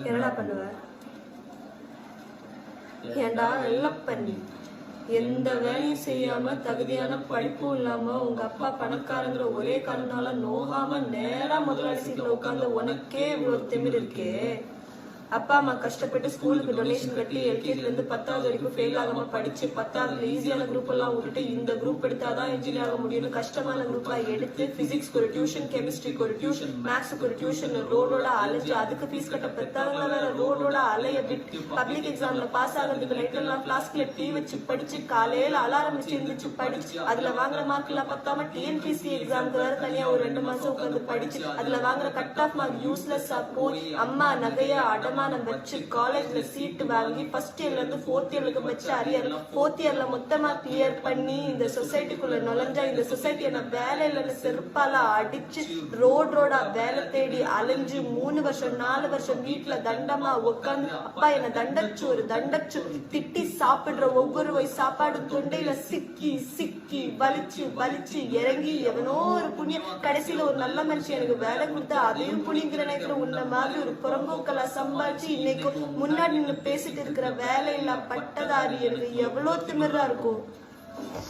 என்னடா பண்ணுவ? ஏண்டா நல்ல பண்ணி எந்த வேலையும் செய்யாம தகுதியான படிப்பும் இல்லாம உங்க அப்பா பணக்காரங்கிற ஒரே காரணத்தால நோகாம நேரா முதலாளி சீட்ல உட்கார்ந்து உனக்கே இவ்வளவு திமிர் இருக்கே. அப்பா அம்மா கஷ்டப்பட்டு ஸ்கூலுக்கு டொனேஷன் கட்டி எல்கேஜில இருந்து 10வது வரைக்கும் ஃபெயில் ஆகாம படிச்சு 10வது ஈஸியான குரூப் எல்லாம் விட்டுட்டு இந்த குரூப் எடுத்தாதான் இன்ஜினியர் ஆக முடியும்னு கஷ்டமான குரூப்பா எடுத்து பிசிக்ஸ்க்கு ஒரு டியூஷன், கெமிஸ்ட்ரிக்கு ஒரு டியூஷன், மேத்ஸ்க்கு ஒரு டியூஷன் ரோடோட அலைஞ்சு அதுக்கு ஃபீஸ் கட்ட பெற்றவங்கள வேற ரோடோட அலைய விட்டு பப்ளிக் எக்ஸாம்ல பாஸ் ஆகிறதுக்கு நைட் எல்லாம் கிளாஸ்ல டீ வச்சு படிச்சு காலையில அலாரம் வச்சு இருந்துச்சு படிச்சு அதுல வாங்குற மார்க் எல்லாம் பத்தாம டிஎன்பிசி எக்ஸாமுக்கு வேற தனியா ஒரு 2 மாசம் உட்காந்து படிச்சு அதுல வாங்குற கட் ஆஃப் மார்க் யூஸ்லெஸ்ஸா போய் அம்மா நகைய அடமா வச்சு காலேஜ்ல சீட் வாங்கி ஃபர்ஸ்ட் இயர்ல இருந்து 4th இயருக்கு வச்சு அரியர் 4th இயர்ல மொத்தமா கிளியர் பண்ணி இந்த சொசைட்டிக்குள்ள நுழைஞ்சா இந்த சொசைட்டி என்ன வேலை இல்லைன்னு செருப்பால அடிச்சு ரோடா வேலை தேடி அலைஞ்சு 3 வருஷம் 4 வருஷம் வீட்டுல தண்டமா உட்காந்து அப்பா என்ன தண்டச்சு திட்டி சாப்பிடுற ஒவ்வொரு வயசு சாப்பாடு தொண்டையில சிக்கி சிக்கி வலிச்சு இறங்கி எவனோ ஒரு புண்ணியம் கடைசியில ஒரு நல்ல மனுஷன் எனக்கு வேலை கொடுத்தா அதையும் புண்ணியங்கிற நேரத்துல உன்ன மாதிரி ஒரு புறம்போக்கலா சம்பாதிச்சு இன்னைக்கு முன்னாடி நின்று பேசிட்டு இருக்கிற வேலையில்லா பட்டதாரி எனக்கு எவ்வளவு திமிரா இருக்கும்.